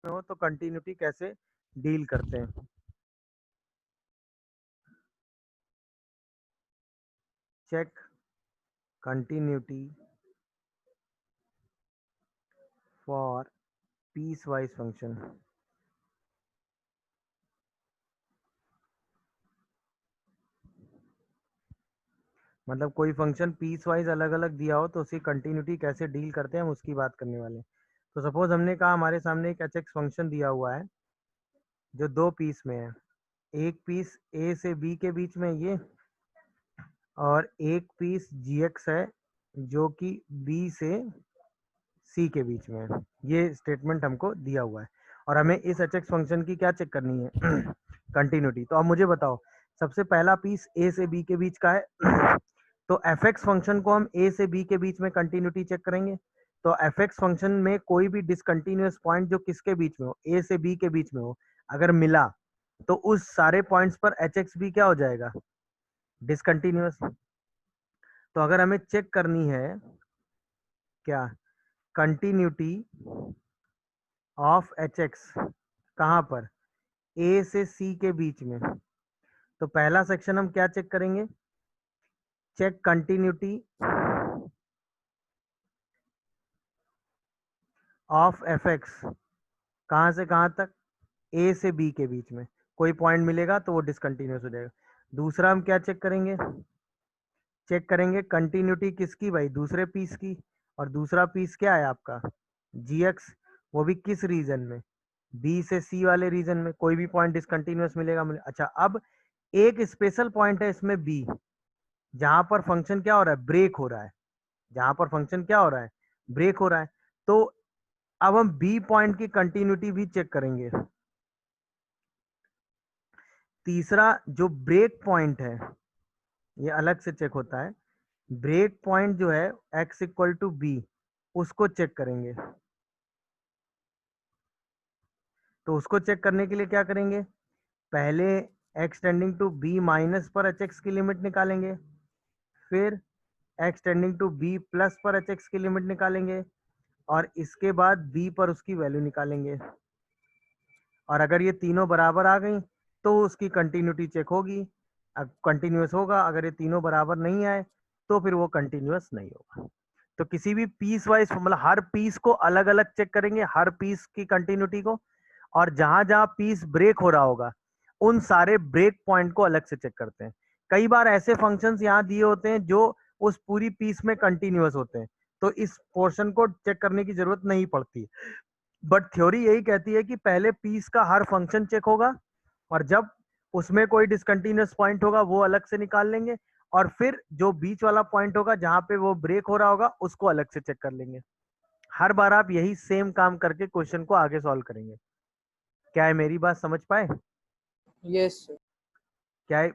में हो तो कंटिन्यूटी कैसे डील करते हैं। Check continuity for piecewise function. मतलब कोई फंक्शन पीस वाइज अलग अलग दिया हो तो उसकी कंटिन्यूटी कैसे डील करते हैं, हम उसकी बात करने वाले हैं। तो सपोज हमने कहा हमारे सामने एक एच एक्स फंक्शन दिया हुआ है जो दो पीस में है। एक पीस ए से बी के बीच में ये, और एक पीस जी एक्स है जो कि बी से सी के बीच में है। ये स्टेटमेंट हमको दिया हुआ है और हमें इस एच एक्स फंक्शन की क्या चेक करनी है, कंटिन्यूटी। तो अब मुझे बताओ, सबसे पहला पीस ए से बी के बीच का है तो एफ एक्स फंक्शन को हम ए से बी के बीच में कंटिन्यूटी चेक करेंगे। तो एफ एक्स फंक्शन में कोई भी डिसकंटिन्यूअस पॉइंट जो किसके बीच में हो, ए से बी के बीच में हो, अगर मिला तो उस सारे पॉइंट्स पर एच एक्स बी क्या हो जाएगा, डिसकंटिन्यूअस। तो अगर हमें चेक करनी है क्या, कंटिन्यूटी ऑफ एच एक्स कहाँ पर, ए से सी के बीच में, तो पहला सेक्शन हम क्या चेक करेंगे, check continuity of f x कहाँ से कहाँ तक, ए से बी के बीच में कोई पॉइंट मिलेगा तो वो डिसकंटिन्यूअस हो जाएगा। दूसरा हम क्या चेक करेंगे, चेक करेंगे कंटिन्यूटी किसकी भाई, दूसरे पीस की। और दूसरा पीस क्या है आपका, जी एक्स, वो भी किस रीजन में, बी से सी वाले रीजन में कोई भी पॉइंट डिसकंटिन्यूअस मिलेगा। अच्छा, अब एक स्पेशल पॉइंट है इसमें बी, जहां पर फंक्शन क्या हो रहा है, ब्रेक हो रहा है। जहां पर फंक्शन क्या हो रहा है, ब्रेक हो रहा है। तो अब हम बी पॉइंट की कंटिन्यूटी भी चेक करेंगे। तीसरा जो ब्रेक पॉइंट है ये अलग से चेक होता है। ब्रेक पॉइंट जो है x इक्वल टू बी, उसको चेक करेंगे। तो उसको चेक करने के लिए क्या करेंगे, पहले x tending to b minus पर एच एक्स की लिमिट निकालेंगे, फिर x tending to b plus पर एच एक्स की लिमिट निकालेंगे, और इसके बाद b पर उसकी वैल्यू निकालेंगे। और अगर ये तीनों बराबर आ गई तो उसकी कंटिन्यूटी चेक होगी, कंटिन्यूअस होगा। अगर ये तीनों बराबर नहीं आए तो फिर वो कंटिन्यूअस नहीं होगा। तो किसी भी पीस वाइज मतलब हर पीस को अलग अलग चेक करेंगे, हर पीस की कंटिन्यूटी को, और जहां जहां पीस ब्रेक हो रहा होगा उन सारे ब्रेक पॉइंट को अलग से चेक करते हैं। कई बार ऐसे फंक्शंस यहाँ दिए होते हैं जो उस पूरी पीस में कंटिन्यूअस होते हैं, तो इस पोर्शन को चेक करने की जरूरत नहीं पड़ती। बट थ्योरी यही कहती है कि पहले पीस का हर फंक्शन चेक होगा, और जब उसमें कोई डिसकंटिन्यूअस पॉइंट होगा वो अलग से निकाल लेंगे, और फिर जो बीच वाला पॉइंट होगा जहां पे वो ब्रेक हो रहा होगा उसको अलग से चेक कर लेंगे। हर बार आप यही सेम काम करके क्वेश्चन को आगे सॉल्व करेंगे। क्या है, मेरी बात समझ पाए, यस सर। क्या है,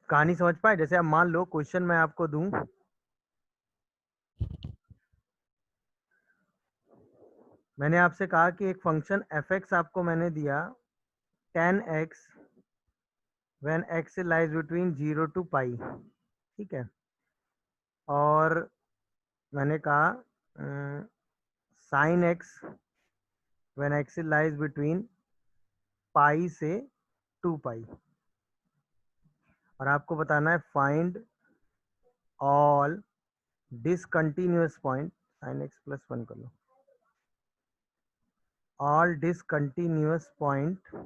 कहानी समझ पाए। जैसे अब मान लो क्वेश्चन मैं आपको दूं, मैंने आपसे कहा कि एक फंक्शन एफ एक्स आपको मैंने दिया 10x when x lies between 0 to pi, ठीक है। और मैंने कहा sine x when x lies between pi से 2 पाई, और आपको बताना है find all discontinuous point, sine x plus 1 कर लो, all discontinuous point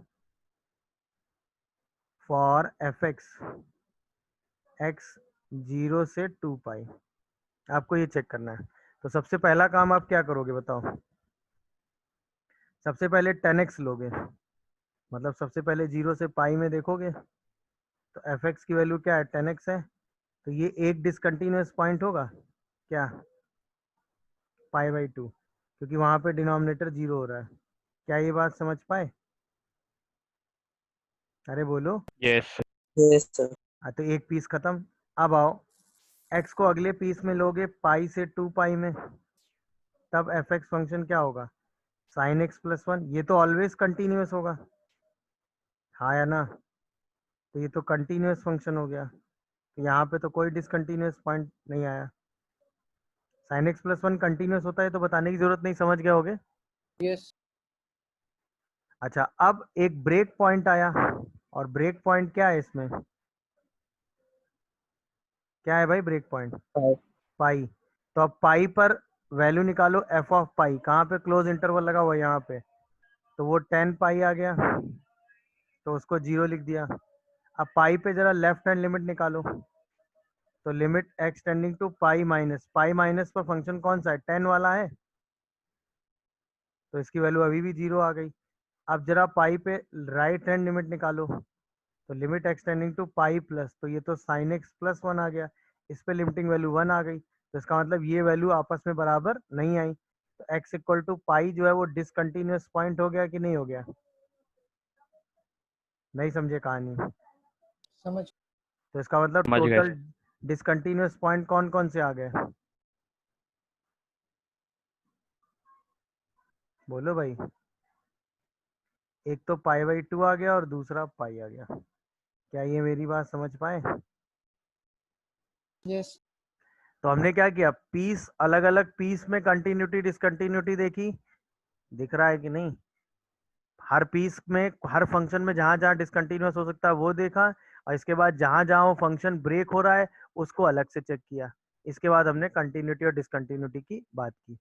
for f x x 0 से 2 पाई, आपको ये चेक करना है। तो सबसे पहला काम आप क्या करोगे बताओ, सबसे पहले 10x लोगे, मतलब सबसे पहले 0 से पाई में देखोगे तो एफ एक्स की वैल्यू क्या है, 10x है। तो ये एक डिसकंटिन्यूअस पॉइंट होगा क्या, पाई बाई 2, क्योंकि वहां पे डिनोमिनेटर 0 हो रहा है। क्या ये बात समझ पाए, अरे बोलो। यस। Yes sir. हाँ, तो एक पीस खत्म। अब आओ, x को अगले पीस में लोगे पाई से 2 पाई में, तब एफ एक्स फंक्शन क्या होगा, साइन एक्स प्लस 1। ये तो ऑलवेज कंटिन्यूअस होगा, हाँ या ना। तो ये तो कंटिन्यूअस फंक्शन हो गया, तो यहाँ पे तो कोई डिसकंटिन्यूअस पॉइंट नहीं आया। साइन एक्स प्लस 1 कंटिन्यूअस होता है तो बताने की जरूरत नहीं, समझ गए होगे। यस। अच्छा, अब एक ब्रेक पॉइंट आया, और ब्रेक पॉइंट क्या है इसमें, क्या है भाई ब्रेक पॉइंट? फाइव। पाई। तो अब पाई पर वैल्यू निकालो एफ ऑफ पाई, कहाँ पे क्लोज इंटरवल लगा हुआ है, यहाँ पे। तो वो 10 पाई आ गया, तो उसको 0 लिख दिया। अब पाई पे जरा लेफ्ट हैंड लिमिट निकालो, तो limit x tending to pi minus पर फंक्शन कौन सा है, 10 वाला है, तो इसकी वैल्यू अभी भी 0 आ गई। अब जरा पाई पे राइट हैंड लिमिट निकालो, तो limit x tending to pi plus, तो ये तो साइन एक्स प्लस 1 आ गया, इस पे लिमिटिंग वैल्यू 1 आ गई, तो इसका मतलब ये वैल्यू आपस में बराबर नहीं आई। तो एक्स इक्वल टू पाई जो है वो डिसकंटिन्यूअस पॉइंट हो गया कि नहीं हो गया? नहीं समझे कहानी? समझ। तो इसका मतलब समझ गए टोटल सर। डिसकंटिन्यूअस पॉइंट कौन कौन से आ गए, बोलो भाई। एक तो पाई बाई 2 आ गया और दूसरा पाई आ गया। क्या ये मेरी बात समझ पाए? यस। तो हमने क्या किया, पीस अलग अलग पीस में कंटिन्यूटी डिसकंटिन्यूटी देखी, दिख रहा है कि नहीं? हर पीस में हर फंक्शन में जहां जहां डिसकंटिन्यूअस हो सकता है वो देखा, और इसके बाद जहां जहां वो फंक्शन ब्रेक हो रहा है उसको अलग से चेक किया। इसके बाद हमने कंटिन्यूटी और डिसकंटिन्यूटी की बात की।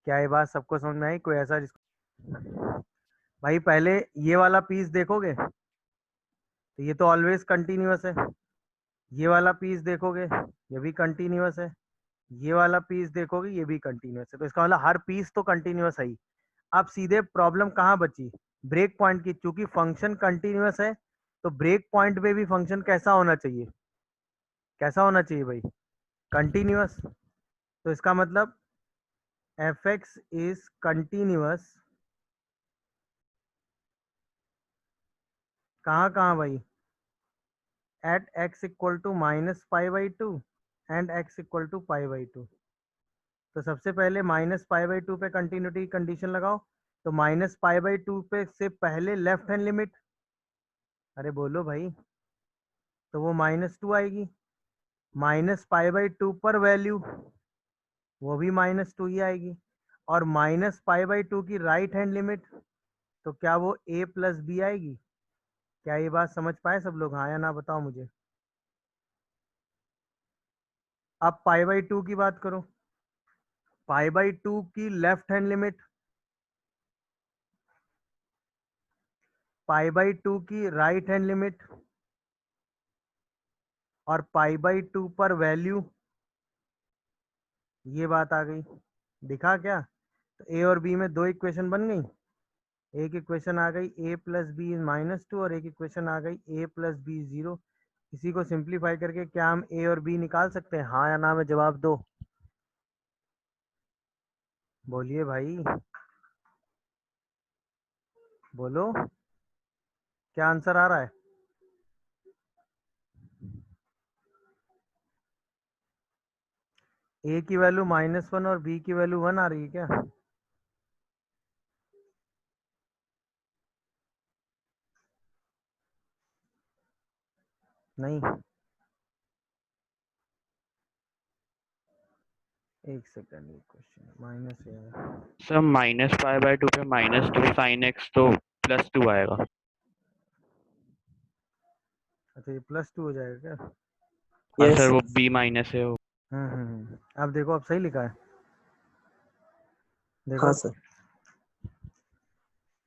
क्या ये बात सबको समझ में आई? कोई ऐसा भाई पहले ये वाला पीस देखोगे तो ये तो ऑलवेज कंटिन्यूअस है, ये वाला पीस देखोगे ये भी कंटिन्यूअस है, ये वाला पीस देखोगे ये भी कंटिन्यूअस है, तो इसका मतलब हर पीस तो कंटिन्यूअस है ही। अब सीधे प्रॉब्लम कहाँ बची, ब्रेक पॉइंट की। चूंकि फंक्शन कंटिन्यूअस है तो ब्रेक पॉइंट पे भी फंक्शन कैसा होना चाहिए, कैसा होना चाहिए भाई, कंटिन्यूअस। तो इसका मतलब एफ एक्स इज कंटिन्यूअस कहाँ कहाँ भाई, at x equal to minus pi by two and x equal to pi by two. तो सबसे पहले माइनस पाई बाई टू पे कंटिन्यूटी की कंडीशन लगाओ, तो माइनस पाई बाई टू पे से पहले लेफ्ट हैंड लिमिट, अरे बोलो भाई, तो वो -2 आएगी। माइनस पाई बाई टू पर वैल्यू, वो भी -2 ही आएगी। और माइनस पाई बाई टू की राइट हैंड लिमिट, तो क्या वो a प्लस बी आएगी? क्या ये बात समझ पाए सब लोग, हाँ या ना बताओ मुझे। अब पाई बाई टू की बात करो, पाई बाई टू की left hand limit, pi by to की राइट हैंड लिमिट, और पाई बाई टू पर वैल्यू, ये बात आ गई। दिखा क्या? तो ए और बी में दो इक्वेशन बन गई। एक इक्वेशन आ गई a प्लस बी इज -2, और एक इक्वेशन आ गई a प्लस बी 0। इसी को सिंप्लीफाई करके क्या हम a और b निकाल सकते हैं, हाँ या ना में जवाब दो, बोलिए भाई, बोलो, क्या आंसर आ रहा है? a की वैल्यू -1 और b की वैल्यू 1 आ रही है क्या? नहीं, एक सेकंड, ये क्वेश्चन माइनस है। सर -π/2 पे -2 sin x तो +2 आएगा। अच्छा, ये +2 हो जाएगा क्या? हाँ यस सर, वो सर। b माइनस है वो। अब देखो, अब सही लिखा है, देखो। हाँ सर।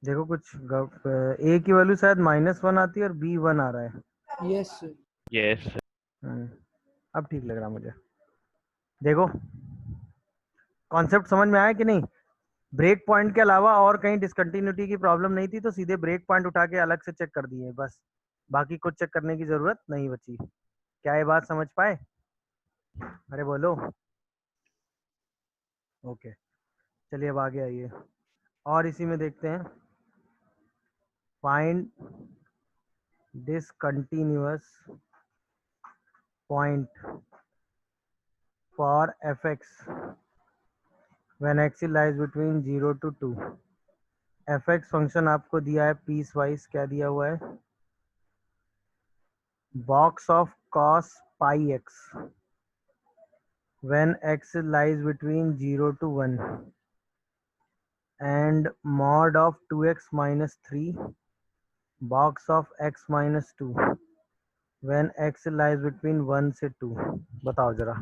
देखो कुछ a की वैल्यू शायद -1 आती है और b 1 आ रहा है। Yes sir. Yes sir. अब ठीक लग रहा मुझे। देखो कॉन्सेप्ट समझ में आया कि नहीं? ब्रेक पॉइंट के अलावा और कहीं डिसकंटिन्यूटी की प्रॉब्लम नहीं थी, तो सीधे ब्रेक पॉइंट उठा के अलग से चेक कर दिए बस, बाकी कुछ चेक करने की जरूरत नहीं बची। क्या ये बात समझ पाए? अरे बोलो। ओके, चलिए अब आगे आइए, और इसी में देखते हैं, find discontinuous point for f x when x lies between 0 to 2। F x function आपको दिया है पीस वाइज, क्या दिया हुआ है, box of cos pi x when x lies between 0 to 1। and mod of 2x minus 3 box of x minus 2 when x lies between 1 से 2। बताओ जरा,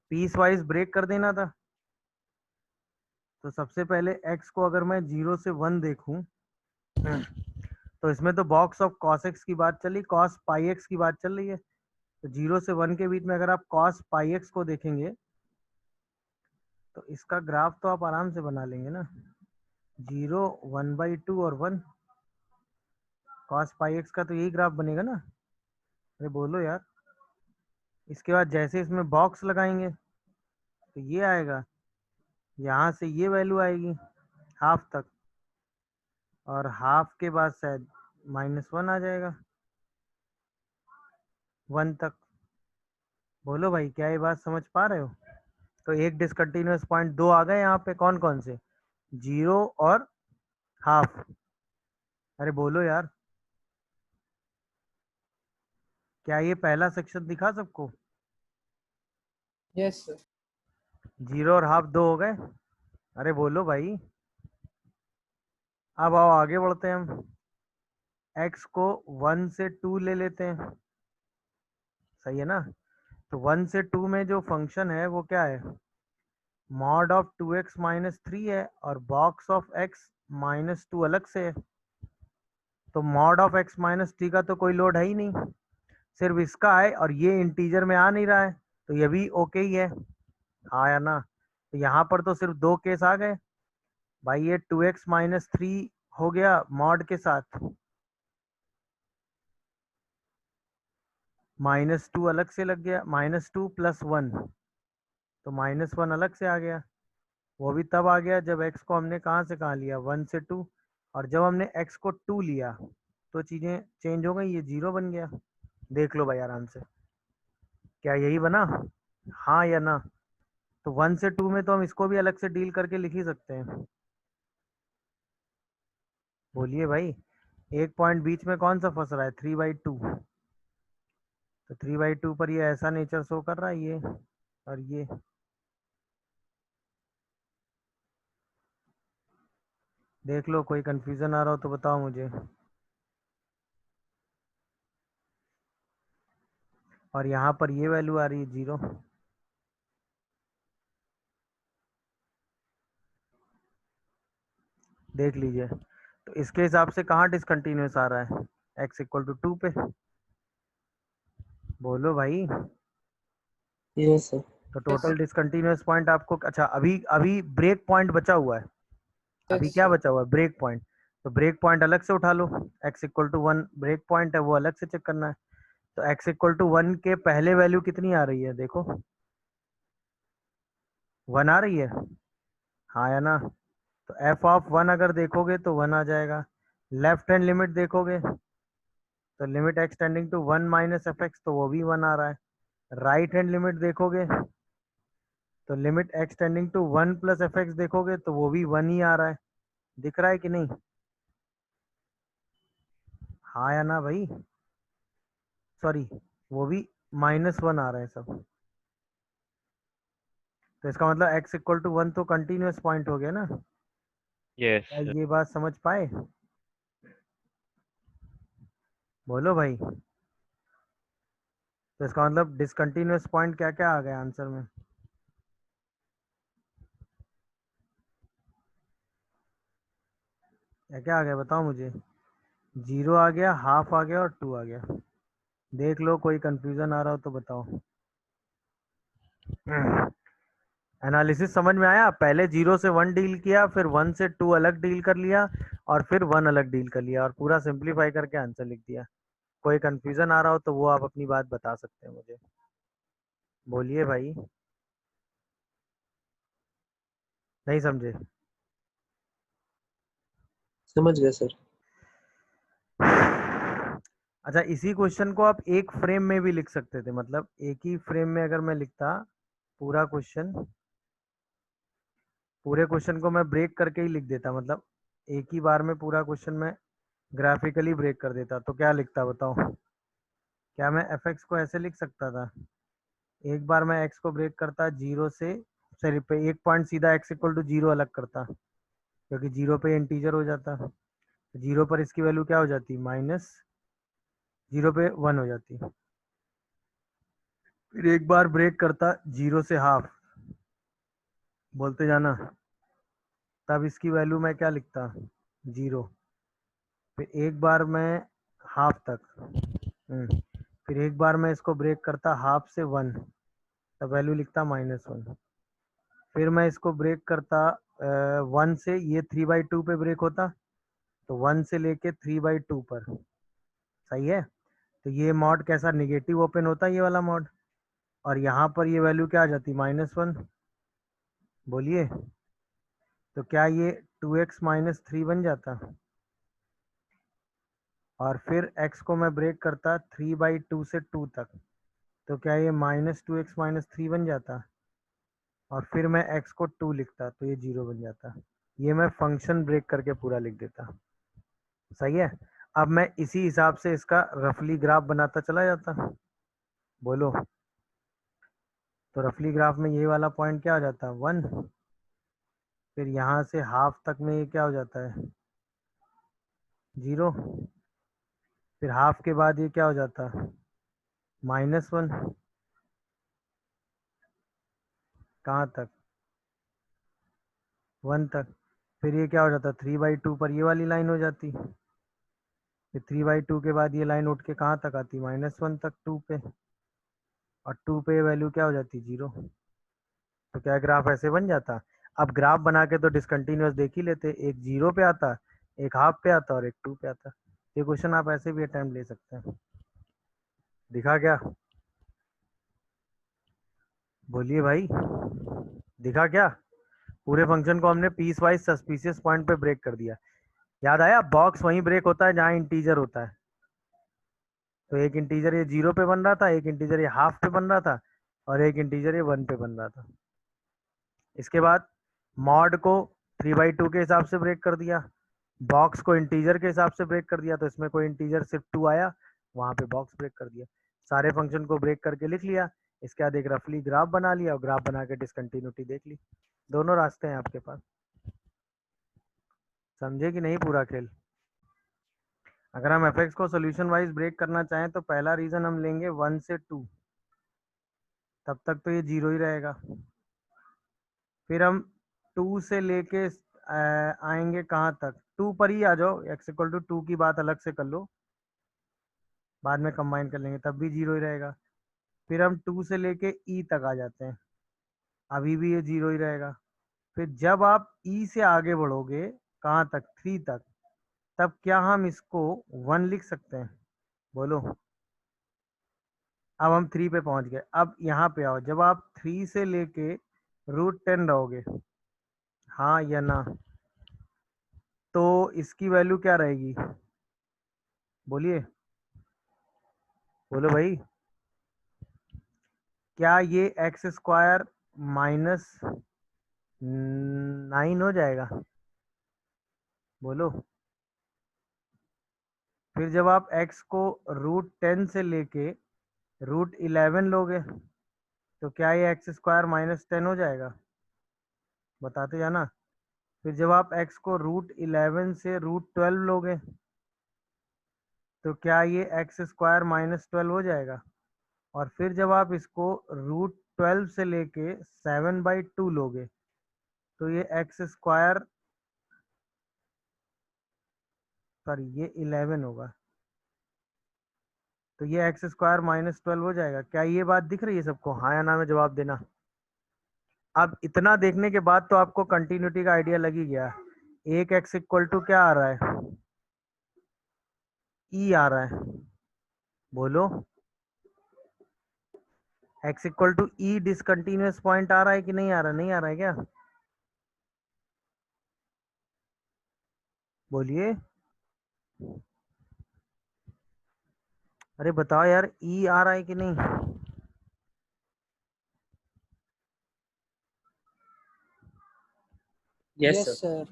पीस वाइज ब्रेक कर देना था। तो सबसे पहले x को अगर मैं 0 से 1 देखूं तो इसमें तो बॉक्स ऑफ cos x की बात चली, cos पाई x की बात चल रही है। तो 0 से 1 के बीच में अगर आप cos पाई x को देखेंगे तो इसका ग्राफ तो आप आराम से बना लेंगे ना, 0 1/2 और 1। cos पाई x का तो यही ग्राफ बनेगा ना। अरे बोलो यार। इसके बाद जैसे इसमें बॉक्स लगाएंगे तो ये आएगा, यहाँ से ये वैल्यू आएगी हाफ तक, और हाफ के बाद शायद -1 आ जाएगा 1 तक। बोलो भाई, क्या ये बात समझ पा रहे हो? तो एक डिसकंटिन्यूअस पॉइंट दो आ गए यहाँ पे, कौन कौन से? 0 और हाफ। अरे बोलो यार, क्या ये पहला सेक्शन दिखा सबको? Yes, sir. 0 और हाफ दो हो गए। अरे बोलो भाई। अब आओ आगे बढ़ते हैं हम। x को 1 से 2 ले लेते हैं, सही है ना। तो 1 से 2 में जो फंक्शन है वो क्या है? मॉड ऑफ 2x माइनस 3 है और बॉक्स ऑफ x माइनस 2 अलग से है। तो मॉड ऑफ x माइनस 3 का तो कोई लोड है ही नहीं, सिर्फ इसका है, और ये इंटीजर में आ नहीं रहा है, तो ये भी ओके ही है। हाँ या ना? तो यहाँ पर तो सिर्फ दो केस आ गए भाई। ये 2x माइनस 3 हो गया मॉड के साथ, -2 अलग से लग गया, -2 + 1, तो -1 अलग से आ गया। वो भी तब आ गया जब x को हमने कहाँ से कहाँ लिया, 1 से 2, और जब हमने x को 2 लिया तो चीजें चेंज हो गई, ये 0 बन गया। देख लो भाई आराम से, क्या यही बना? हाँ या ना? तो 1 से 2 में तो हम इसको भी अलग से डील करके लिख ही सकते हैं। बोलिए भाई, एक पॉइंट बीच में कौन सा फंस रहा है? 3/2। तो 3/2 पर ये ऐसा नेचर शो कर रहा है, ये और ये। देख लो, कोई कंफ्यूजन आ रहा हो तो बताओ मुझे। और यहाँ पर ये वैल्यू आ रही है 0। देख लीजिए, तो इसके हिसाब से कहाँ डिसकंटिन्यूस आ रहा है? x = 2 पे। बोलो भाई। Yes, sir. तो टोटल डिसकंटिन्यूस पॉइंट आपको, अच्छा अभी अभी ब्रेक पॉइंट बचा हुआ है। अभी Yes, क्या sir. बचा हुआ है? Break point. तो ब्रेक पॉइंट अलग से उठा लो, x = 1 ब्रेक पॉइंट है, वो अलग से चेक करना है। तो x = 1 के पहले वैल्यू कितनी आ रही है? देखो 1 आ रही है, हाँ या ना? तो f(1) अगर देखोगे तो 1 आ जाएगा। लेफ्ट हैंड लिमिट देखोगे तो limit x tending to 1 - fx, तो वो भी 1 आ रहा है। राइट हैंड लिमिट देखोगे तो limit x tending to 1 + fx देखोगे तो वो भी 1 ही आ रहा है। दिख रहा है कि नहीं? हाँ या ना भाई? सॉरी, वो भी -1 आ रहा है सब। तो इसका मतलब x = 1 तो कंटिन्यूअस पॉइंट हो गया ना। यस क्या ये बात समझ पाए? बोलो भाई। तो इसका मतलब डिसकंटिन्यूअस पॉइंट क्या क्या आ गया आंसर में? क्या क्या आ गया बताओ मुझे? 0 आ गया, हाफ आ गया और 2 आ गया। देख लो, कोई कंफ्यूजन आ रहा हो तो बताओ। एनालिसिस समझ में आया? पहले 0 से 1 डील किया, फिर 1 से 2 अलग डील कर लिया, और फिर 1 अलग डील कर लिया, और पूरा सिंप्लीफाई करके आंसर लिख दिया। कोई कंफ्यूजन आ रहा हो तो वो आप अपनी बात बता सकते हैं मुझे। बोलिए भाई। नहीं समझे? समझ गया सर। अच्छा, इसी क्वेश्चन को आप एक फ्रेम में भी लिख सकते थे, मतलब एक ही फ्रेम में अगर मैं लिखता पूरा क्वेश्चन, पूरे क्वेश्चन को मैं ब्रेक करके ही लिख देता, मतलब एक ही बार में पूरा क्वेश्चन में ग्राफिकली ब्रेक कर देता, तो क्या लिखता बताओ? क्या मैं fx को ऐसे लिख सकता था? एक बार मैं x को ब्रेक करता 0 से सॉरी पे एक पॉइंट सीधा x इक्वल टू 0 अलग करता, क्योंकि 0 पे इंटीजर हो जाता, 0 पर इसकी वैल्यू क्या हो जाती, माइनस, 0 पे 1 हो जाती। फिर एक बार ब्रेक करता 0 से हाफ, बोलते जाना, तब इसकी वैल्यू मैं क्या लिखता, 0। फिर एक बार मैं हाफ तक, फिर एक बार मैं इसको ब्रेक करता हाफ से 1, तब वैल्यू लिखता -1। फिर मैं इसको ब्रेक करता 1 से, ये 3/2 पे ब्रेक होता, तो 1 से लेके 3/2 पर, सही है। तो ये मॉड कैसा निगेटिव ओपन होता है, ये वाला मॉड, और यहाँ पर ये वैल्यू क्या आ जाती, -1। बोलिए, तो क्या ये 2x - 3 बन जाता, और फिर x को मैं ब्रेक करता 3/2 से 2 तक, तो क्या ये -2x - 3 बन जाता, और फिर मैं x को 2 लिखता, तो ये 0 बन जाता। ये मैं फंक्शन ब्रेक करके पूरा लिख देता, सही है। अब मैं इसी हिसाब से इसका रफली ग्राफ बनाता चला जाता, बोलो। तो रफली ग्राफ में ये वाला पॉइंट क्या हो जाता, 1। फिर यहाँ से हाफ तक में ये क्या हो जाता है, 0। फिर हाफ के बाद ये क्या हो जाता, -1। कहाँ तक, 1 तक। फिर ये क्या हो जाता, 3/2 पर ये वाली लाइन हो जाती। फिर 3/2 के बाद ये लाइन उठ के कहाँ तक आती, -1 तक, 2 पे, और 2 पे वैल्यू क्या हो जाती, 0। तो क्या ग्राफ ऐसे बन जाता। अब ग्राफ बना के तो डिसकंटिन्यूअस देख ही लेते, एक 0 पे आता, एक हाफ पे आता, और एक 2 पे आता। ये क्वेश्चन आप ऐसे भी अटेम्प्ट ले सकते हैं। दिखा क्या, बोलिए भाई, दिखा क्या। पूरे फंक्शन को हमने पीस वाइज सस्पिशियस पॉइंट पे ब्रेक कर दिया। याद आया, बॉक्स वहीं ब्रेक होता है जहाँ इंटीजर होता है। तो एक इंटीजर ये 0 पे बन रहा था, एक इंटीजर ये हाफ पे बन रहा था, और एक इंटीजर ये 1 पे बन रहा था। इसके बाद मॉड को 3/2 के हिसाब से ब्रेक कर दिया, बॉक्स को इंटीजर के हिसाब से ब्रेक कर दिया, तो इसमें कोई इंटीजर सिर्फ 2 आया, वहां पे बॉक्स ब्रेक कर दिया। सारे फंक्शन को ब्रेक करके लिख लिया। इसके बाद एक रफली ग्राफ बना लिया, और ग्राफ बना के डिसकंटिन्यूटी देख ली। दोनों रास्ते हैं आपके पास। समझे कि नहीं पूरा खेल। अगर हम एफ को सोल्यूशन वाइज ब्रेक करना चाहें तो पहला रीजन हम लेंगे 1 से 2, तब तक तो ये 0 ही रहेगा। फिर हम 2 से लेके आएंगे कहाँ तक, 2 पर ही आ जाओ, x इक्वल टू 2 की बात अलग से कर लो, बाद में कंबाइन कर लेंगे, तब भी 0 ही रहेगा। फिर हम 2 से लेके e तक आ जाते हैं, अभी भी ये 0 ही रहेगा। फिर जब आप e से आगे बढ़ोगे कहाँ तक, 3 तक, तब क्या हम इसको 1 लिख सकते हैं, बोलो। अब हम 3 पे पहुंच गए। अब यहाँ पे आओ, जब आप 3 से लेके √10 रहोगे, हाँ या ना, तो इसकी वैल्यू क्या रहेगी, बोलिए, बोलो भाई। क्या ये x² -9 हो जाएगा, बोलो। फिर जब आप x को √10 से लेके √11 लोगे, तो क्या ये x² -10 हो जाएगा, बताते जाना। फिर जब आप x को √11 से √12 लोगे, तो क्या ये x² -12 हो जाएगा। और फिर जब आप इसको √12 से लेके 7/2 लोगे, तो ये x², सॉरी ये 11 होगा, तो ये x² -12 हो जाएगा। क्या ये बात दिख रही है सबको, हाँ या ना में जवाब देना। अब इतना देखने के बाद तो आपको कंटिन्यूटी का आइडिया लग ही गया। एक x इक्वल टू क्या आ रहा है, e आ रहा है, बोलो। x equal to e discontinuous point आ रहा है कि नहीं आ रहा, नहीं आ रहा है क्या, बोलिए। अरे बताओ यार, ई आ रहा है कि नहीं। Yes yes sir. Sir.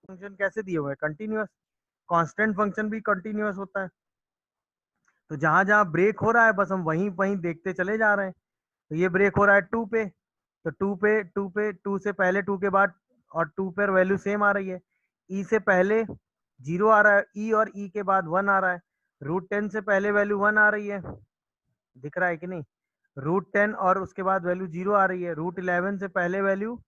Function कैसे दिए हुए हैं, कंटिन्यूअस। कांस्टेंट फंक्शन भी कंटिन्यूअस होता है, तो जहां जहां ब्रेक हो रहा है बस हम वहीं वहीं देखते चले जा रहे हैं। तो ये ब्रेक हो रहा है 2 पे, तो टू से पहले 2 के बाद और 2 पर वैल्यू सेम आ रही है। ई से पहले 0 आ रहा है, ई और ई के बाद 1 आ रहा है। √10 से पहले वैल्यू 1 आ रही है, दिख रहा है कि नहीं? √10 और उसके बाद वैल्यू 0 आ रही है। √11 से पहले वैल्यू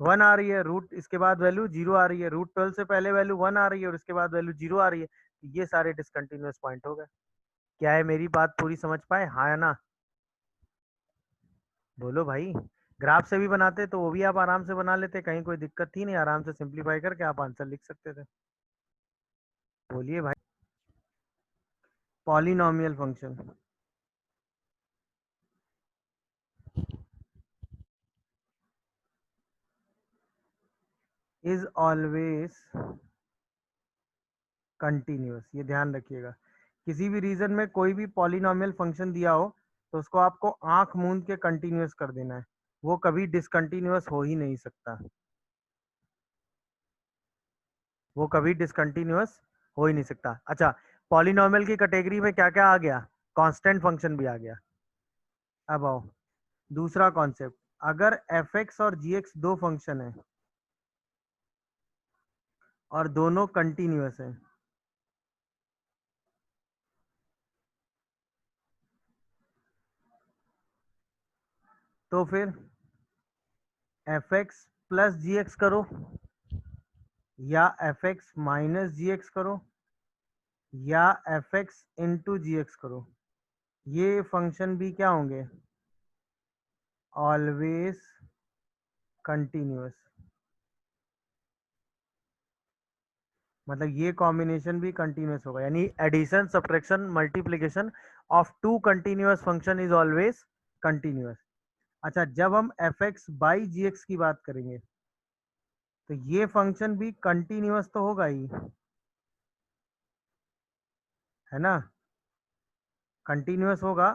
1 आ रही है, इसके बाद वैल्यू 0 आ रही है। √12 से पहले वैल्यू 1 आ रही है और इसके बाद वैल्यू 0 आ रही है। तो ये सारे डिसकंटिन्यूअस पॉइंट हो गए। क्या है, मेरी बात पूरी समझ पाए, हाँ या ना? बोलो भाई। ग्राफ से भी बनाते तो वो भी आप आराम से बना लेते, कहीं कोई दिक्कत थी नहीं, आराम से सिंप्लीफाई करके आप आंसर लिख सकते थे। बोलिए भाई। Polynomial function is always continuous, ये ध्यान रखिएगा। किसी भी रीजन में कोई भी पॉलिनॉमियल फंक्शन दिया हो तो उसको आपको आंख मूंद के कंटिन्यूअस कर देना है, वो कभी डिसकंटिन्यूअस हो ही नहीं सकता, वो कभी डिसकंटिन्यूअस हो ही नहीं सकता। अच्छा, पॉलिनॉमियल की कैटेगरी में क्या क्या आ गया? कांस्टेंट फंक्शन भी आ गया। अब आओ दूसरा कॉन्सेप्ट, अगर एफ एक्स और जी एक्स दो फंक्शन है और दोनों कंटिन्यूअस है, तो फिर f x plus g x करो या f x minus g x करो या f x into g x करो, ये फंक्शन भी क्या होंगे? Always continuous. मतलब ये कॉम्बिनेशन भी कंटिन्यूअस होगा, यानी addition subtraction multiplication of two continuous function is always continuous. अच्छा, जब हम f x by g x की बात करेंगे तो ये फंक्शन भी कंटिन्यूअस तो होगा ही, है ना? कंटिन्यूअस होगा,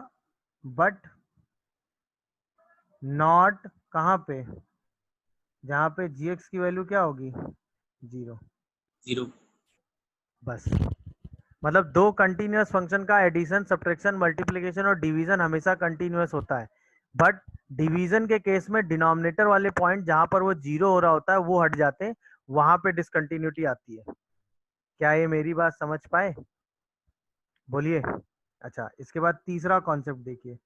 बट नॉट कहाँ पे? जहाँ पे जी एक्स की वैल्यू क्या होगी? 0। 0। बस, मतलब दो कंटिन्यूअस फंक्शन का एडिशन सब्ट्रैक्शन मल्टीप्लिकेशन और डिवीजन हमेशा कंटिन्यूअस होता है, बट डिवीजन के केस में डिनोमिनेटर वाले पॉइंट जहां पर वो 0 हो रहा होता है वो हट जाते हैं, वहां पे डिसकंटिन्यूटी आती है। क्या ये मेरी बात समझ पाए? बोलिए। अच्छा, इसके बाद तीसरा कॉन्सेप्ट देखिए।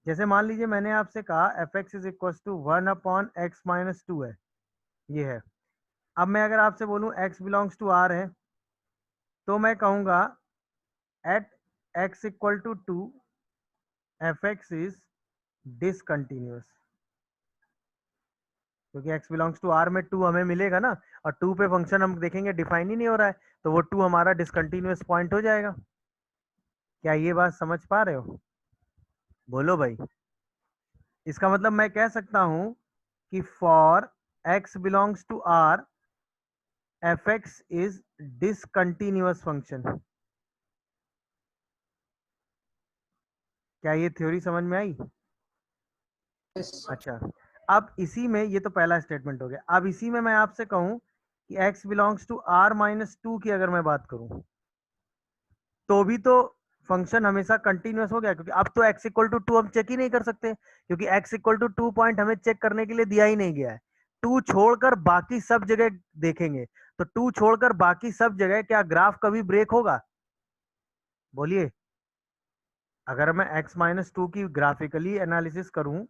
जैसे मान लीजिए मैंने आपसे कहा f x is equal to 1/x-2 है, ये है। अब मैं अगर आपसे बोलूं x बिलोंग्स टू r है, तो मैं कहूंगा at x equal to 2 f x is discontinuous, क्योंकि x बिलोंग्स टू r में 2 हमें मिलेगा ना, और 2 पे फंक्शन हम देखेंगे डिफाइन ही नहीं हो रहा है, तो वो 2 हमारा डिसकंटिन्यूअस पॉइंट हो जाएगा। क्या ये बात समझ पा रहे हो? बोलो भाई। इसका मतलब मैं कह सकता हूं कि for x belongs to r f x is discontinuous function. क्या ये थ्योरी समझ में आई? अच्छा, अब इसी में, ये तो पहला स्टेटमेंट हो गया, अब इसी में मैं आपसे कहूं कि x बिलोंग्स टू r-2 की अगर मैं बात करूं तो भी तो फंक्शन हमेशा कंटिन्यूअस हो गया, क्योंकि अब तो x इक्वल टू 2 हम चेक ही नहीं कर सकते, क्योंकि x इक्वल टू 2 पॉइंट हमें चेक करने के लिए दिया ही नहीं गया है। 2 छोड़कर बाकी सब जगह देखेंगे, तो 2 छोड़कर बाकी सब जगह क्या ग्राफ कभी ब्रेक होगा? बोलिए। अगर मैं x-2 की ग्राफिकली एनालिसिस करूं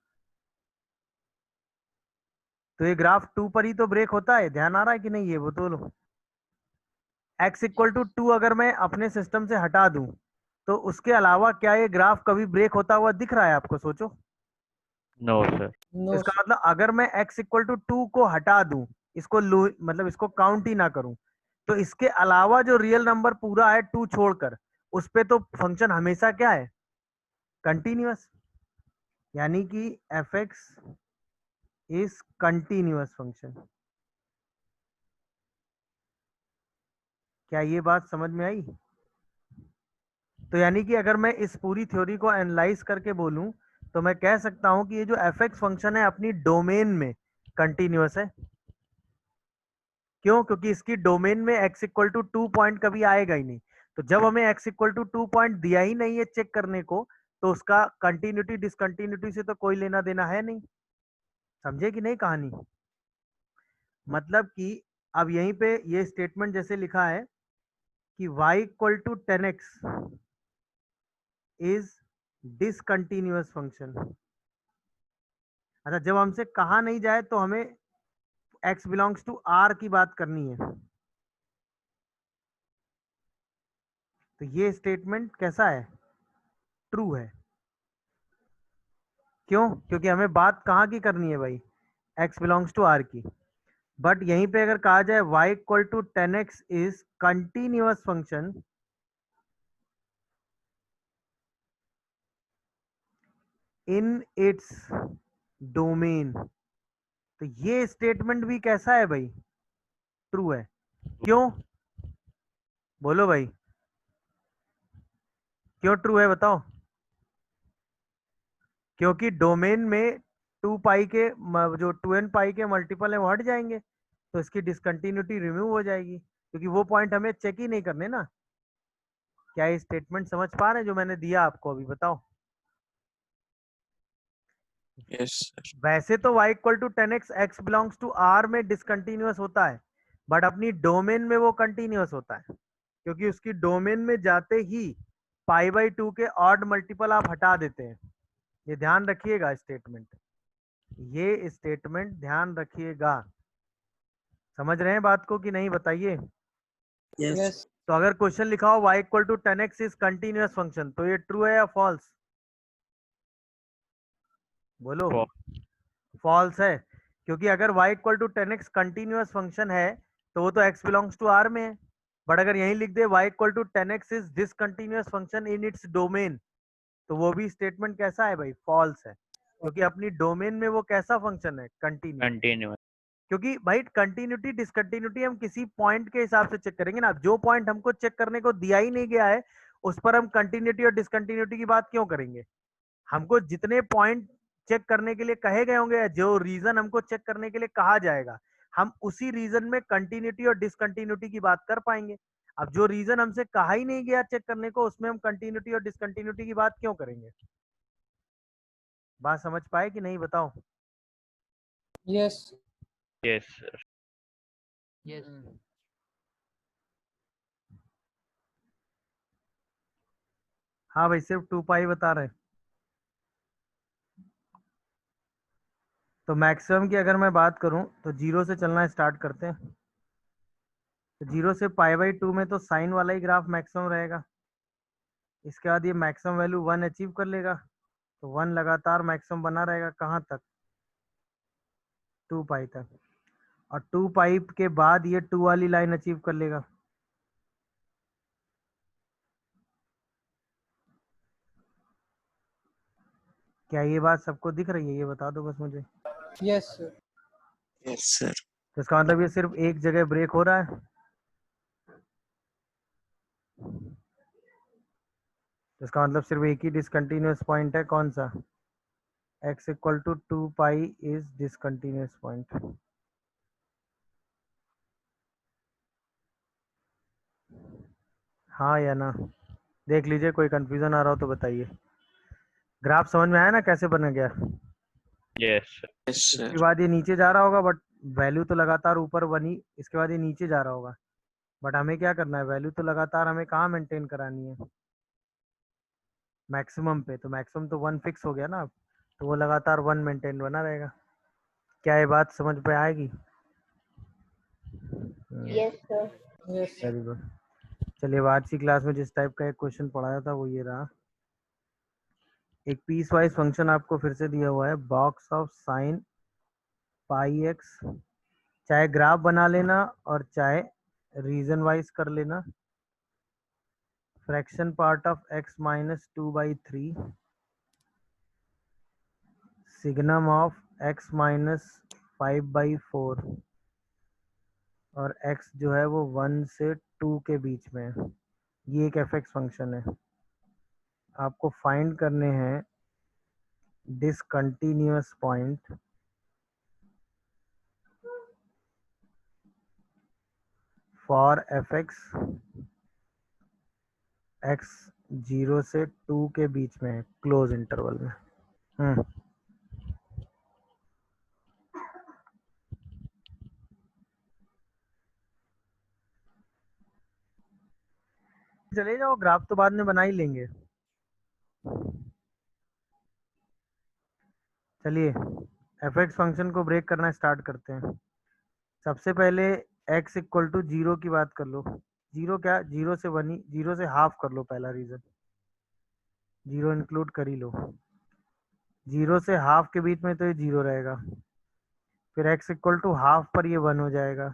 तो ये ग्राफ 2 पर ही तो ब्रेक होता है, ध्यान आ रहा है कि नहीं? ये वो तो लो, x इक्वल टू 2 अगर मैं अपने सिस्टम से हटा दूं तो उसके अलावा क्या ये ग्राफ कभी ब्रेक होता हुआ दिख रहा है आपको? सोचो। No sir. नो इसका मतलब अगर मैं x इक्वल टू 2 को हटा दूं, इसको मतलब इसको काउंट ही ना करूं, तो इसके अलावा जो रियल नंबर पूरा है 2 छोड़कर, उस पे तो फंक्शन हमेशा क्या है? कंटिन्यूअस। यानी कि F x is continuous function. क्या ये बात समझ में आई? तो यानी कि अगर मैं इस पूरी थ्योरी को एनालाइज करके बोलूं तो मैं कह सकता हूं कि ये जो एफ एक्स फंक्शन है अपनी डोमेन में कंटिन्यूअस है। क्यों? क्योंकि इसकी डोमेन में x इक्वल टू 2 पॉइंट कभी आएगा ही नहीं, तो जब हमें x इक्वल टू 2 पॉइंट दिया ही नहीं है चेक करने को, तो उसका कंटिन्यूटी डिसकंटिन्यूटी से तो कोई लेना देना है नहीं। समझे कि नहीं कहानी? मतलब कि अब यहीं पे ये स्टेटमेंट जैसे लिखा है कि y equal to 10x is discontinuous function. अच्छा, जब हमसे कहा नहीं जाए तो हमें x बिलोंग्स टू r की बात करनी है। तो ये स्टेटमेंट कैसा है? ट्रू है। क्यों? क्योंकि हमें बात कहाँ की करनी है भाई? x बिलोंग्स टू r की। बट यहीं पे अगर कहा जाए y equal to 10x is continuous function in its domain, तो ये स्टेटमेंट भी कैसा है भाई? ट्रू है। क्यों? बोलो भाई, क्यों ट्रू है बताओ? क्योंकि डोमेन में 2 पाई के जो 2n पाई के मल्टीपल है वो हट जाएंगे, तो इसकी डिसकंटिन्यूटी रिमूव हो जाएगी, क्योंकि वो पॉइंट हमें चेक ही नहीं करने ना। क्या ये स्टेटमेंट समझ पा रहे हैं जो मैंने दिया आपको अभी? बताओ। Yes sir. वैसे तो y equal to 10x x belongs to r में डिसकंटिन्यूअस होता है, बट अपनी डोमेन में वो कंटिन्यूअस होता है, क्योंकि उसकी डोमेन में जाते ही पाई बाई 2 के ऑड मल्टीपल आप हटा देते हैं। ये ध्यान रखिएगा स्टेटमेंट, ये स्टेटमेंट ध्यान रखिएगा। समझ रहे हैं बात को कि नहीं बताइए? यस। तो अगर क्वेश्चन लिखा हो y equal to 10x is continuous function, तो ये ट्रू है या फॉल्स? बोलो। फॉल्स है, क्योंकि अगर y equal to 10x continuous function है तो वो तो x बिलोंग्स टू r में है। बट अगर यहीं लिख दे y equal to 10x is discontinuous function in its domain, तो वो भी स्टेटमेंट कैसा है भाई? फॉल्स है, क्योंकि अपनी डोमेन में वो कैसा फंक्शन है? कंटिन्यूअस। कंटिन्यूअस। क्योंकि भाई कंटिन्यूटी डिसकंटिन्यूटी हम किसी पॉइंट के हिसाब से चेक करेंगे ना। जो पॉइंट हमको चेक करने को दिया ही नहीं गया है उस पर हम कंटिन्यूटी और डिसकंटिन्यूटी की बात क्यों करेंगे? हमको जितने पॉइंट चेक करने के लिए कहे गए होंगे, जो रीजन हमको चेक करने के लिए कहा जाएगा, हम उसी रीजन में कंटिन्यूटी और डिसकंटिन्यूटी की बात कर पाएंगे। अब जो रीजन हमसे कहा ही नहीं गया चेक करने को, उसमें हम कंटिन्यूटी और डिसकंटिन्यूटी की बात क्यों करेंगे? बात समझ पाए कि नहीं बताओ? Yes yes sir. यस हाँ भाई, सिर्फ 2 पाई बता रहे हैं। तो मैक्सिमम की अगर मैं बात करूं तो 0 से चलना स्टार्ट करते हैं। तो 0 से पाई बाई 2 में तो साइन वाला ही ग्राफ मैक्सिमम रहेगा। इसके बाद ये मैक्सिमम वैल्यू 1 अचीव कर लेगा, तो 1 लगातार मैक्सिमम बना रहेगा कहाँ तक? 2 पाई तक। और 2 पाई के बाद ये 2 वाली लाइन अचीव कर लेगा। क्या ये बात सबको दिख रही है? ये बता दो बस मुझे। Yes yes sir. तो इसका मतलब ये सिर्फ एक जगह ब्रेक हो रहा है। तो इसका मतलब सिर्फ एक ही डिसकंटिन्यूअस पॉइंट है, कौन सा? x equal to 2 pi is discontinuous point. हाँ या ना? देख लीजिए, कोई कंफ्यूजन आ रहा हो तो बताइए। ग्राफ समझ में आया ना कैसे बना गया? Yes sir. यस इसके सर। बाद ये नीचे जा रहा होगा, बट वैल्यू तो लगातार ऊपर बनी। इसके बाद ये नीचे जा रहा होगा, बट हमें क्या करना है? वैल्यू तो लगातार हमें कहाँ मेंटेन करानी है? मैक्सिमम पे। तो मैक्सिमम तो 1 फिक्स हो गया ना अब, तो वो लगातार 1 मेंटेन बना रहेगा। क्या ये बात समझ पे आएगी? Yes sir. Yes very good. चलिए, अब आज की क्लास में जिस टाइप का एक क्वेश्चन पढ़ाया था वो ये रहा। एक पीस वाइज फंक्शन आपको फिर से दिया हुआ है, box of sine pi x. चाहे ग्राफ बना लेना और चाहे रीजन वाइज कर लेना। Fraction part of x minus 2/3, signum of x minus 5/4, और x जो है वो 1 से 2 के बीच में है। ये एक एफ एक्स फंक्शन है। आपको फाइंड करने हैं discontinuous point for f x, x 0 से 2 के बीच में है, क्लोज इंटरवल में। चले जाओ, ग्राफ तो बाद में बना ही लेंगे। चलिए एफ एक्स फंक्शन को ब्रेक करना स्टार्ट करते हैं। सबसे पहले x इक्वल टू 0 की बात कर लो। 0 क्या, 0 से 1 ही, 0 से हाफ कर लो, पहला रीजन 0 इंक्लूड कर ही लो। 0 से हाफ के बीच में तो ये 0 रहेगा, फिर x इक्वल टू हाफ पर ये 1 हो जाएगा,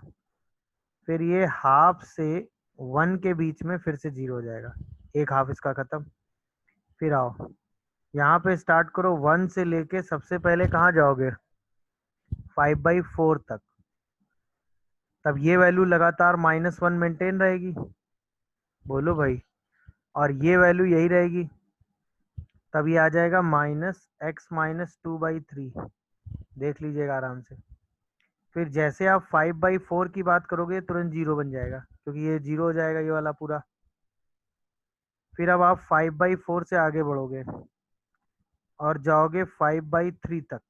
फिर ये हाफ से 1 के बीच में फिर से 0 हो जाएगा, एक हाफ इसका खत्म। फिर आओ यहाँ पे स्टार्ट करो, 1 से लेके सबसे पहले कहाँ जाओगे, 5/4 तक। तब ये वैल्यू लगातार -1 मेंटेन रहेगी, बोलो भाई, और ये वैल्यू यही रहेगी। तब ये आ जाएगा -(x-2/3), देख लीजिएगा आराम से। फिर जैसे आप 5/4 की बात करोगे तुरंत 0 बन जाएगा, क्योंकि ये 0 हो जाएगा ये वाला पूरा। फिर अब आप 5/4 से आगे बढ़ोगे और जाओगे 5/3 तक।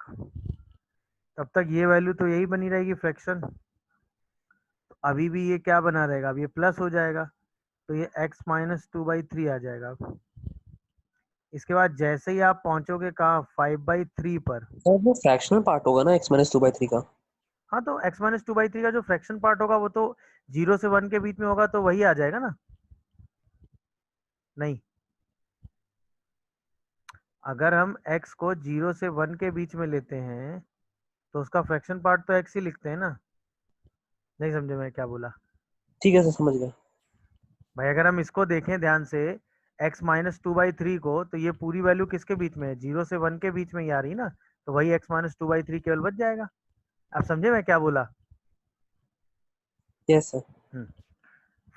तब तक ये वैल्यू तो यही बनी रहेगी फ्रैक्शन, तो अभी भी ये क्या बना रहेगा, अब ये प्लस हो जाएगा, तो ये x-2/3 आ जाएगा। इसके बाद जैसे ही आप पहुंचोगे कहाँ, 5/3 पर। सर वो फ्रैक्शनल पार्ट होगा ना x-2/3 का? हाँ तो x-2/3 का जो फ्रैक्शन पार्ट होगा वो तो 0 से 1 के बीच में होगा, तो वही आ जाएगा ना। नहीं, अगर हम x को 0 से 1 के बीच में लेते हैं तो उसका फ्रैक्शन पार्ट तो x ही लिखते हैं ना। नहीं समझे मैं क्या बोला ठीक है सर, समझ गया। भाई? अगर हम इसको देखें ध्यान से, x-2/3 को, तो ये पूरी वैल्यू किसके बीच में है, 0 से 1 के बीच में ही आ रही ना, तो वही x-2/3 केवल बच जाएगा। आप समझे मैं क्या बोला? Yes sir.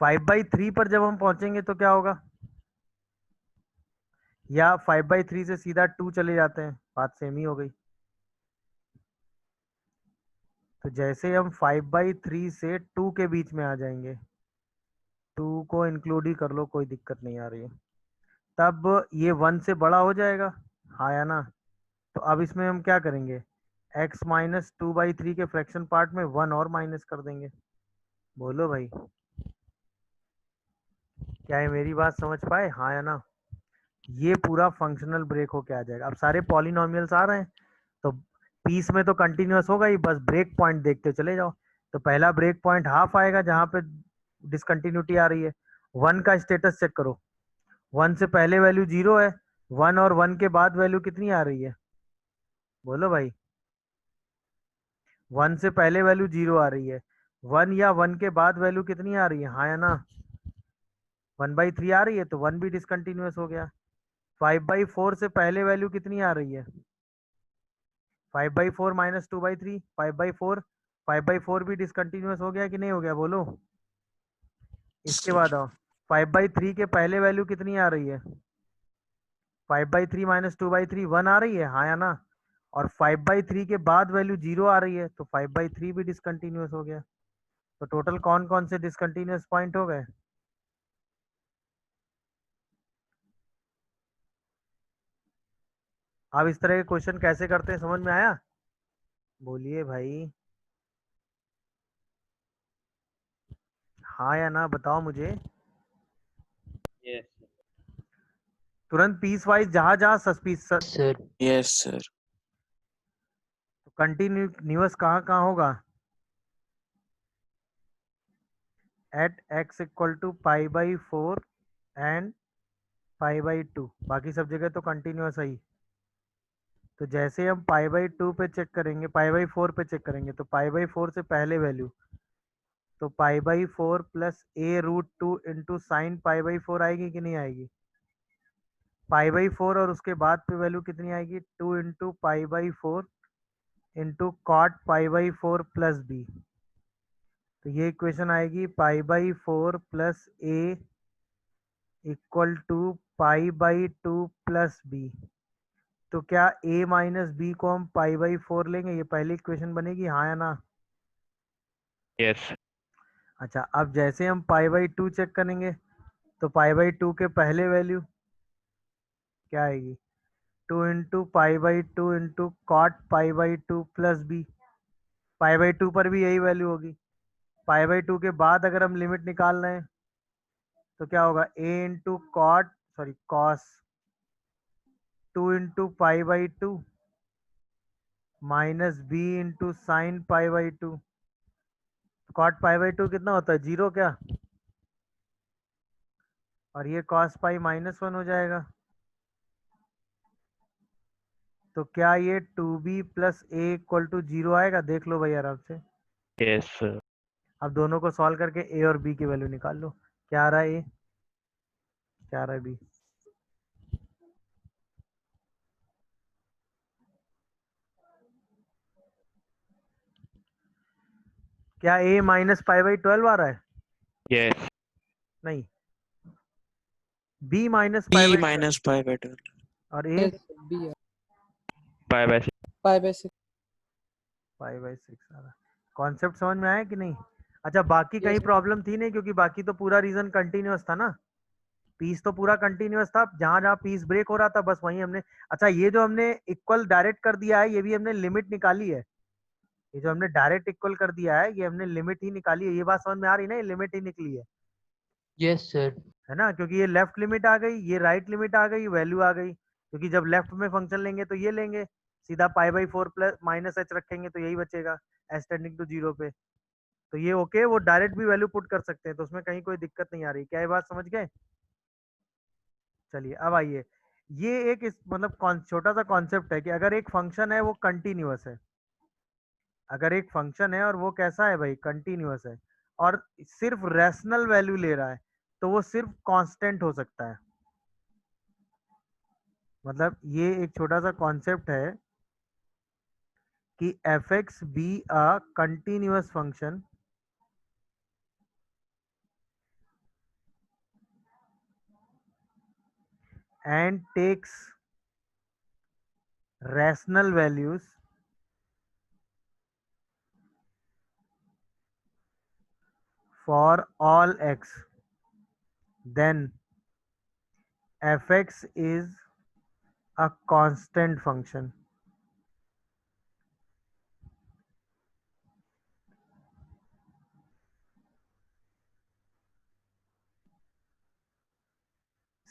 5/3 पर जब हम पहुंचेंगे तो क्या होगा, या 5/3 से सीधा 2 चले जाते हैं, बात सेम ही हो गई। तो जैसे हम 5/3 से 2 के बीच में आ जाएंगे, 2 को इंक्लूड ही कर लो, कोई दिक्कत नहीं आ रही है, तब ये 1 से बड़ा हो जाएगा, हाँ या ना? तो अब इसमें हम क्या करेंगे, x-2/3 के फ्रैक्शन पार्ट में 1 और माइनस कर देंगे। बोलो भाई, क्या ये मेरी बात समझ पाए, हाँ या ना? ये पूरा फंक्शनल ब्रेक होके आ जाएगा। अब सारे पॉलिनॉमियल्स आ रहे हैं, तो पीस में तो कंटिन्यूअस होगा ही, बस ब्रेक पॉइंट देखते चले जाओ। तो पहला ब्रेक पॉइंट हाफ आएगा जहां पे डिसकंटिन्यूटी आ रही है। 1 का स्टेटस चेक करो, 1 से पहले वैल्यू 0 है, 1 और 1 के बाद वैल्यू कितनी आ रही है, बोलो भाई? 1 से पहले वैल्यू 0 आ रही है, 1 या 1 के बाद वैल्यू कितनी आ रही है, हाँ या ना? 1/3 आ रही है, तो 1 भी डिसकंटिन्यूअस हो गया। 5/4 से पहले वैल्यू कितनी आ रही है, 5/4 -2/3, 5/4, 5/4 भी डिसकंटिन्यूअस हो गया कि नहीं हो गया, बोलो? इसके बाद आओ, 5/3 के पहले वैल्यू कितनी आ रही है, 5/3 -2/3, 1 आ रही है, हाँ या ना? और 5/3 के बाद वैल्यू 0 आ रही है, तो 5/3 भी डिसकंटिन्यूअस हो गया। तो टोटल कौन कौन से डिसकंटिन्यूअस पॉइंट हो गए? अब इस तरह के क्वेश्चन कैसे करते हैं, समझ में आया? बोलिए भाई, हाँ या ना बताओ मुझे। यस तुरंत पीस वाइज जहां जहां सर। Yes, sir. कंटिन्यूअस कहाँ कहाँ होगा, at x equal to π/4 and π/2, बाकी सब जगह तो कंटिन्यूअस है ही। तो जैसे हम π/2 पे चेक करेंगे, π/4 पे चेक करेंगे, तो π/4 से पहले वैल्यू, तो π/4 प्लस a√2 इंटू साइन π/4 आएगी कि नहीं आएगी, π/4, और उसके बाद पे वैल्यू कितनी आएगी, 2 into π/4 into cot π/4 plus b। तो ये इक्वेशन आएगी π/4 plus a equal to π/2 plus b। तो क्या a माइनस बी को हम π/4 लेंगे, ये पहली इक्वेशन बनेगी, हाँ या ना? यस अच्छा, अब जैसे हम π/2 चेक करेंगे, तो π/2 के पहले वैल्यू क्या आएगी, 2 into π/2 into cot π/2 plus b. π/2 पर भी यही वैल्यू होगी। π/2 के बाद अगर हम लिमिट निकाल रहे हैं, तो क्या होगा a into cos 2 into pi by 2 minus b into sine pi by 2। Cot pi by 2 कितना होता है 0 क्या, और ये cos पाई -1 हो जाएगा। तो क्या ये 2b plus a equal to 0 आएगा, देख लो भाई आराम से। Yes sir. अब दोनों को सॉल्व करके a और b की वैल्यू निकाल लो। क्या आ रहा है a, क्या आ रहा है b। क्या a माइनस पाई बाई 12 आ रहा है, यस नहीं b minus b pi by 12 minus pi by 12. और a Yes, B. Pi by Pi by 6. Pi by 6 आ रहा है। कॉन्सेप्ट समझ में आया कि नहीं। अच्छा बाकी कहीं Yes. प्रॉब्लम थी नहीं, क्योंकि बाकी तो पूरा रीजन कंटिन्यूअस था ना, पीस तो पूरा कंटिन्यूअस था, जहां जहां पीस ब्रेक हो रहा था बस वहीं हमने। अच्छा ये जो हमने इक्वल डायरेक्ट कर दिया है, ये भी हमने लिमिट निकाली है। ये जो हमने डायरेक्ट इक्वल कर दिया है, ये हमने लिमिट ही निकाली है। ये बात समझ में आ रही ना, ये लिमिट ही निकली है Yes, sir. है ना, क्योंकि ये लेफ्ट लिमिट आ गई, ये राइट लिमिट आ गई, वैल्यू आ गई। क्योंकि जब लेफ्ट में फंक्शन लेंगे तो ये लेंगे, सीधा pi by 4 plus minus H रखेंगे तो यही बचेगा एस टेंडिंग टू 0 पे। तो ये ओके, वो डायरेक्ट भी वैल्यू पुट कर सकते हैं, तो उसमें कहीं कोई दिक्कत नहीं आ रही। क्या ये बात समझ गए। चलिए अब आइए, ये एक मतलब छोटा सा कॉन्सेप्ट है कि अगर एक फंक्शन है वो कंटिन्यूअस है, अगर एक फंक्शन है और वो कैसा है भाई, कंटिन्यूअस है, और सिर्फ रैशनल वैल्यू ले रहा है, तो वो सिर्फ कांस्टेंट हो सकता है। मतलब ये एक छोटा सा कॉन्सेप्ट है कि F x be a continuous function and takes rational values for all x, then fx is a constant function।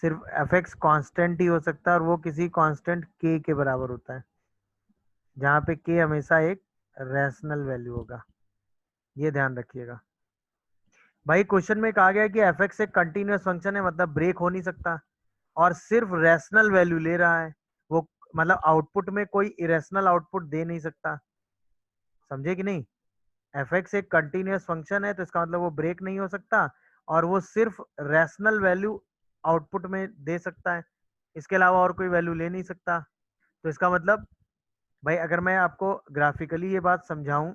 सिर्फ fx कांस्टेंट ही हो सकता है, और वो किसी कांस्टेंट k के बराबर होता है, जहां पे k हमेशा एक रैशनल वैल्यू होगा। ये ध्यान रखिएगा भाई। क्वेश्चन में कहा गया है कि fx एक कंटिन्यूअस फंक्शन है, मतलब ब्रेक हो नहीं सकता, और सिर्फ रैशनल वैल्यू ले रहा है। वो मतलब आउटपुट में कोई इरेशनल आउटपुट दे नहीं सकता, समझे कि नहीं। fx एक कंटिन्यूअस फंक्शन है, तो इसका मतलब वो ब्रेक नहीं हो सकता, और वो सिर्फ रैशनल वैल्यू आउटपुट में दे सकता है, इसके अलावा और कोई वैल्यू ले नहीं सकता। तो इसका मतलब भाई अगर मैं आपको ग्राफिकली ये बात समझाऊं,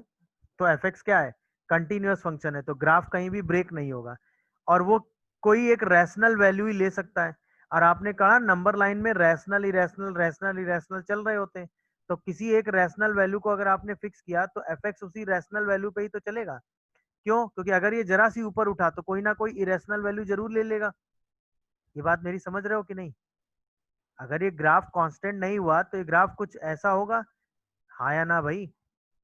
तो fx क्या है, कंटिन्यूअस फंक्शन है, तो ग्राफ कहीं भी ब्रेक नहीं होगा, और वो कोई एक रैशनल वैल्यू ही ले सकता है। और आपने कहा नंबर लाइन में रैशनल इरेशनल रैशनल इरेशनल चल रहे होते हैं, तो किसी एक रैशनल वैल्यू को अगर आपने फिक्स किया, तो fx उसी रैशनल वैल्यू पे ही तो चलेगा। क्यों, क्योंकि अगर ये जरा सी ऊपर उठा तो कोई ना कोई इरेशनल वैल्यू जरूर ले लेगा। ये बात मेरी समझ रहे हो कि नहीं। अगर ये ग्राफ कांस्टेंट नहीं हुआ, तो ये ग्राफ कुछ ऐसा होगा, हाँ या ना भाई,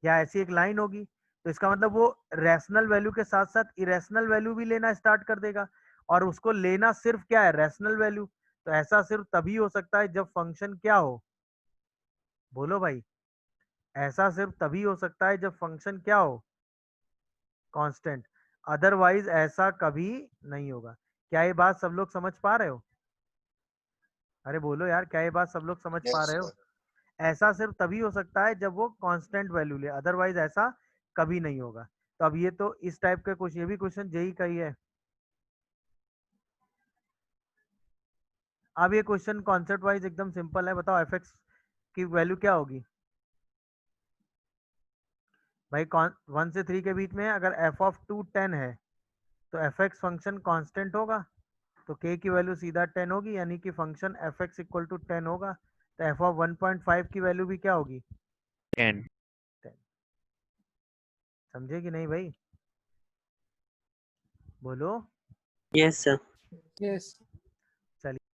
या ऐसी एक लाइन होगी। तो इसका मतलब वो रैशनल वैल्यू के साथ साथ इरेशनल वैल्यू भी लेना स्टार्ट कर देगा, और उसको लेना सिर्फ क्या है, रैशनल वैल्यू। तो ऐसा सिर्फ तभी हो सकता है जब फंक्शन क्या हो, बोलो भाई। ऐसा सिर्फ तभी हो सकता है जब फंक्शन क्या हो, कांस्टेंट। अदरवाइज ऐसा कभी नहीं होगा। क्या ये बात सब लोग समझ पा रहे हो। अरे बोलो यार, क्या ये बात सब लोग समझ पा Yes, रहे हो। sir. ऐसा सिर्फ तभी हो सकता है जब वो कांस्टेंट वैल्यू ले, अदरवाइज ऐसा कभी नहीं होगा। तो अब ये तो इस टाइप का कुछ, ये भी क्वेश्चन जेई का ही है। अब ये क्वेश्चन कॉन्सेप्ट वाइज एकदम सिंपल है। बताओ एफ एक्स की वैल्यू क्या होगी भाई। 1 से 3 के बीच में अगर एफ ऑफ 2 10 है, तो एफ एक्स फंक्शन कांस्टेंट होगा, तो के की वैल्यू सीधा 10 होगी, यानी कि function f x equal to 10 होगा। तो एफ ऑफ 1.5 की वैल्यू भी क्या होगी, 10। 10। समझे कि नहीं भाई, बोलो। Yes, sir. Yes.